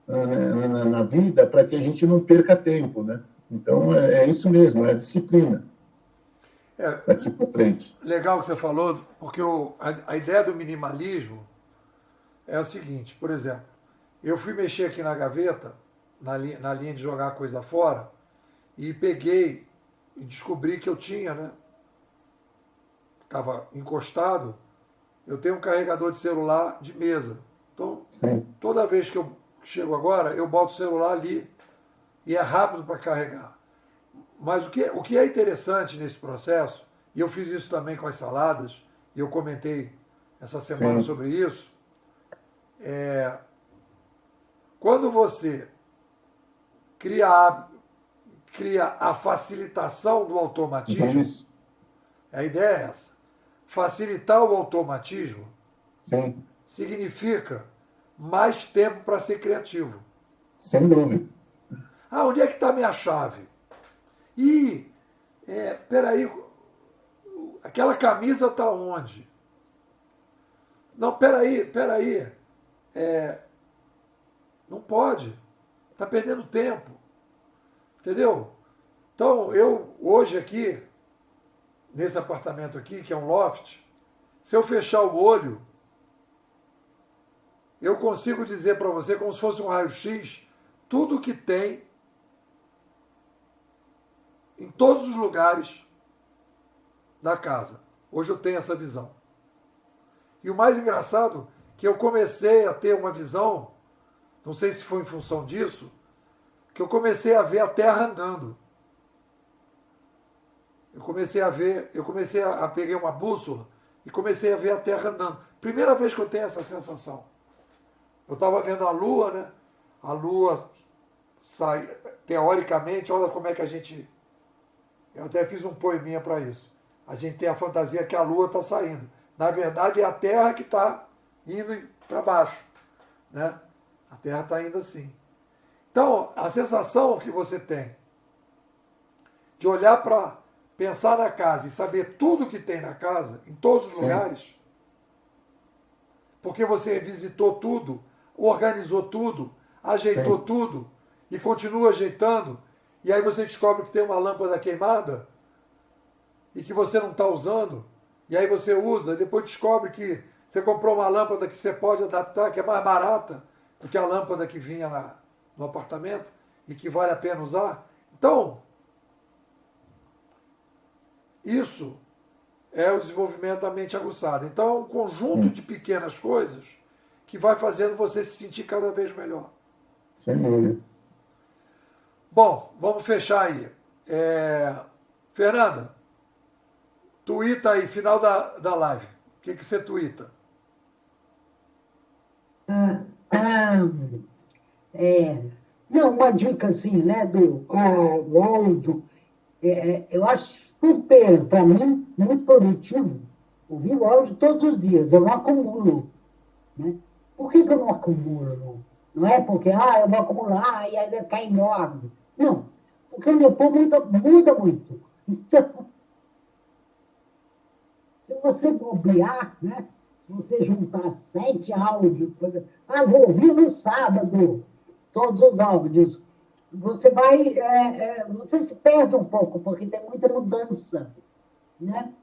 na vida para que a gente não perca tempo, né? Então, é isso mesmo, é a disciplina. Daqui para frente. Legal que você falou, porque a ideia do minimalismo é o seguinte, por exemplo, eu fui mexer aqui na gaveta, na linha de jogar coisa fora, e peguei e descobri que eu tinha, né? Estava encostado, eu tenho um carregador de celular de mesa. Então, Sim. Toda vez que eu chego agora, eu boto o celular ali e é rápido para carregar. Mas o que é interessante nesse processo, e eu fiz isso também com as saladas, e eu comentei essa semana Sim. sobre isso, quando você cria a facilitação do automatismo, Isso. a ideia é essa. Facilitar o automatismo Sim. significa mais tempo para ser criativo. Sem dúvida. Ah, onde é que está a minha chave? Ih, peraí, aquela camisa está onde? Não, peraí, não pode, está perdendo tempo, entendeu? Então, eu hoje aqui, nesse apartamento aqui, que é um loft, se eu fechar o olho, eu consigo dizer para você, como se fosse um raio-x, tudo que tem em todos os lugares da casa. Hoje eu tenho essa visão. E o mais engraçado, que eu comecei a ter uma visão, não sei se foi em função disso, que eu comecei a ver a terra andando. Peguei uma bússola e comecei a ver a terra andando. Primeira vez que eu tenho essa sensação. Eu estava vendo a lua, né? A lua sai, teoricamente, olha como é que a gente... Eu até fiz um poeminha para isso. A gente tem a fantasia que a lua está saindo. Na verdade, é a terra que está indo para baixo, né? A terra está indo assim. Então, a sensação que você tem de olhar para pensar na casa e saber tudo que tem na casa, em todos os lugares, porque você visitou tudo, organizou tudo, ajeitou tudo e continua ajeitando, e aí você descobre que tem uma lâmpada queimada e que você não está usando, e aí você usa, e depois descobre que você comprou uma lâmpada que você pode adaptar, que é mais barata do que a lâmpada que vinha no apartamento e que vale a pena usar. Então, isso é o desenvolvimento da mente aguçada. Então, é um conjunto de pequenas coisas que vai fazendo você se sentir cada vez melhor. Sem dúvida. Bom, vamos fechar aí. Fernanda, tuita aí, final da live. O que você tuita? Não, uma dica assim, né, do áudio. Eu acho super, para mim, muito produtivo ouvir o áudio todos os dias. Eu não acumulo. Né? Por que eu não acumulo? Não é porque eu vou acumular e aí vai ficar enorme. Não, porque o Nepô muda muito. Então, se você bobear, né? Se você juntar 7 áudios, vou ouvir no sábado todos os áudios, você você se perde um pouco, porque tem muita mudança, né?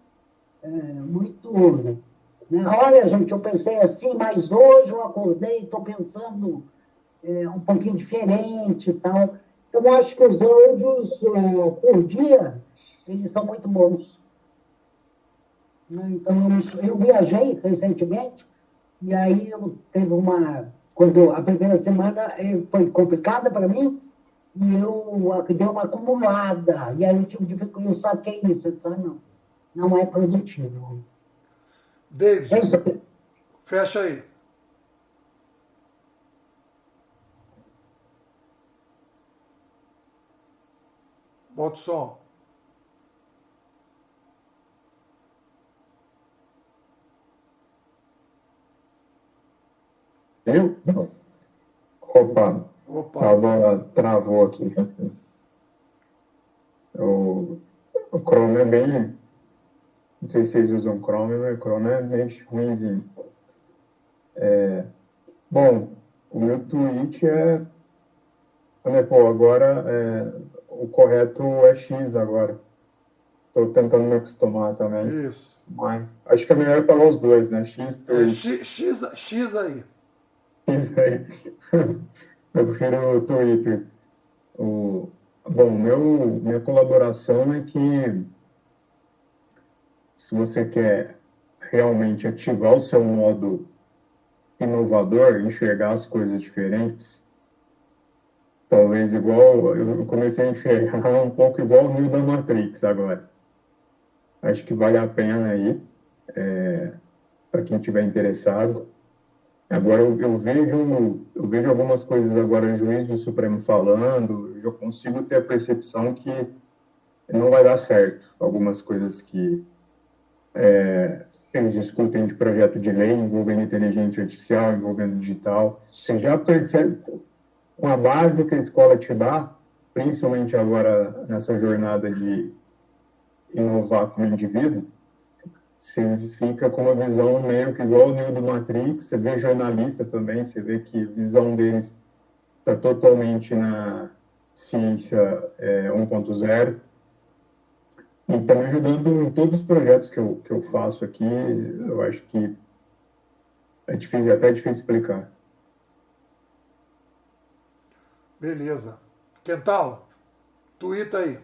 Olha, gente, eu pensei assim, mas hoje eu acordei e estou pensando um pouquinho diferente e tal. Então, eu acho que os áudios por dia, eles são muito bons. Então, eu viajei recentemente, e aí eu teve uma. Quando a primeira semana foi complicada para mim, e eu dei uma acumulada. E aí eu tive dificuldade, eu saquei isso. Eu disse, não, não é produtivo. É David, isso. fecha aí. Bota o som. Eu? Não. Opa, Opa, travou aqui. O Chrome é bem. Não sei se vocês usam Chrome, mas o Chrome é meio ruimzinho. Bom, o meu tweet é. Né, pô, agora o correto é X agora. Estou tentando me acostumar também. isso. Mas acho que é melhor falar os dois, né? X tweet. X aí. Isso aí. Eu prefiro o Twitter. Bom, minha colaboração é que se você quer realmente ativar o seu modo inovador, enxergar as coisas diferentes, talvez igual, eu comecei a enxergar um pouco igual o Neo da Matrix agora. Acho que vale a pena aí, para quem estiver interessado. Agora eu vejo algumas coisas agora o juiz do Supremo falando, eu já consigo ter a percepção que não vai dar certo. Algumas coisas que eles discutem de projeto de lei envolvendo inteligência artificial, envolvendo digital. Você já percebe, com a base que a escola te dá, principalmente agora nessa jornada de inovar como indivíduo, você fica com uma visão meio que igual o Neo do Matrix, você vê jornalista também, você vê que a visão deles está totalmente na ciência 1.0, e está me ajudando em todos os projetos que eu faço aqui. Eu acho que é difícil, até difícil explicar. Beleza. Quental, tuita aí.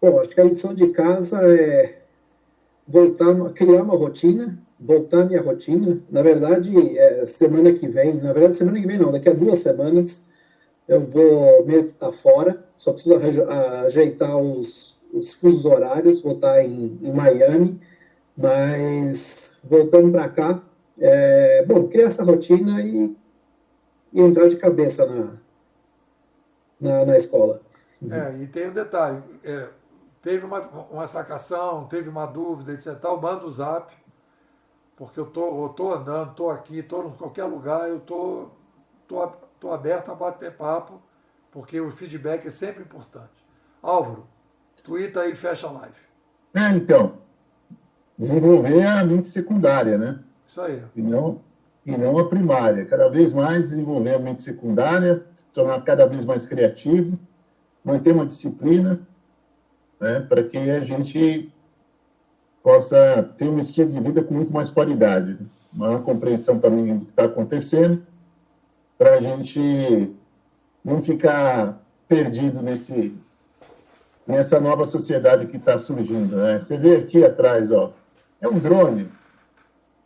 Bom, acho que a lição de casa é voltar a criar uma rotina, voltar à minha rotina. Na verdade, semana que vem, na verdade, semana que vem não, daqui a 2 semanas eu vou meio que estar fora, só preciso ajeitar os fusos horários, vou estar em Miami, mas voltando para cá, bom, criar essa rotina e entrar de cabeça na escola. E tem um detalhe. Teve uma sacação, teve uma dúvida, etc. Tal, manda o zap, porque eu tô andando, tô aqui, tô em qualquer lugar, tô aberto a bater papo, porque o feedback é sempre importante. Álvaro, tuita aí e fecha a live. Então, desenvolver a mente secundária, né? Isso aí. E não a primária. Cada vez mais desenvolver a mente secundária, se tornar cada vez mais criativo, manter uma disciplina, né, para que a gente possa ter um estilo de vida com muito mais qualidade, maior compreensão também do que está acontecendo, para a gente não ficar perdido nessa nova sociedade que está surgindo, né? Você vê aqui atrás, ó, é um drone.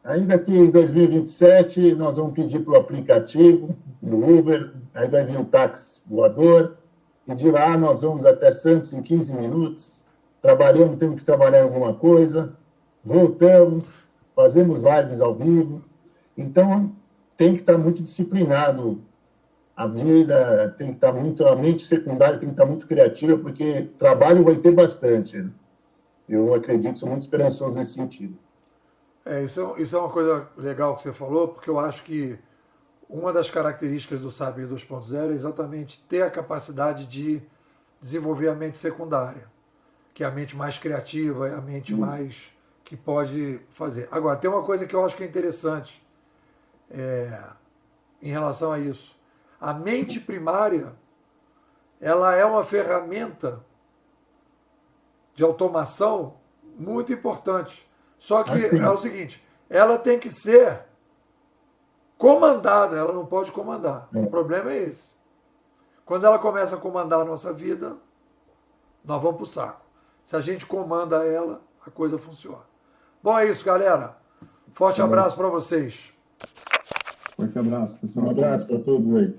Ainda que em 2027 nós vamos pedir para o aplicativo do Uber, aí vai vir um táxi voador, e de lá nós vamos até Santos em 15 minutos, trabalhamos, temos que trabalhar em alguma coisa, voltamos, fazemos lives ao vivo. Então, tem que estar muito disciplinado. A vida tem que estar muito, a mente secundária tem que estar muito criativa, porque trabalho vai ter bastante, né? Eu acredito, sou muito esperançoso nesse sentido. Isso é uma coisa legal que você falou, porque eu acho que uma das características do Saber 2.0 é exatamente ter a capacidade de desenvolver a mente secundária, que é a mente mais criativa, é a mente mais que pode fazer. Agora, tem uma coisa que eu acho que é interessante em relação a isso. A mente primária, ela é uma ferramenta de automação muito importante. Só que Assim, é o seguinte, ela tem que ser comandada, ela não pode comandar. O problema é esse. Quando ela começa a comandar a nossa vida, nós vamos para o saco. Se a gente comanda ela, a coisa funciona. Bom, é isso, galera. Forte abraço para vocês. Forte abraço, pessoal. Um abraço para todos aí.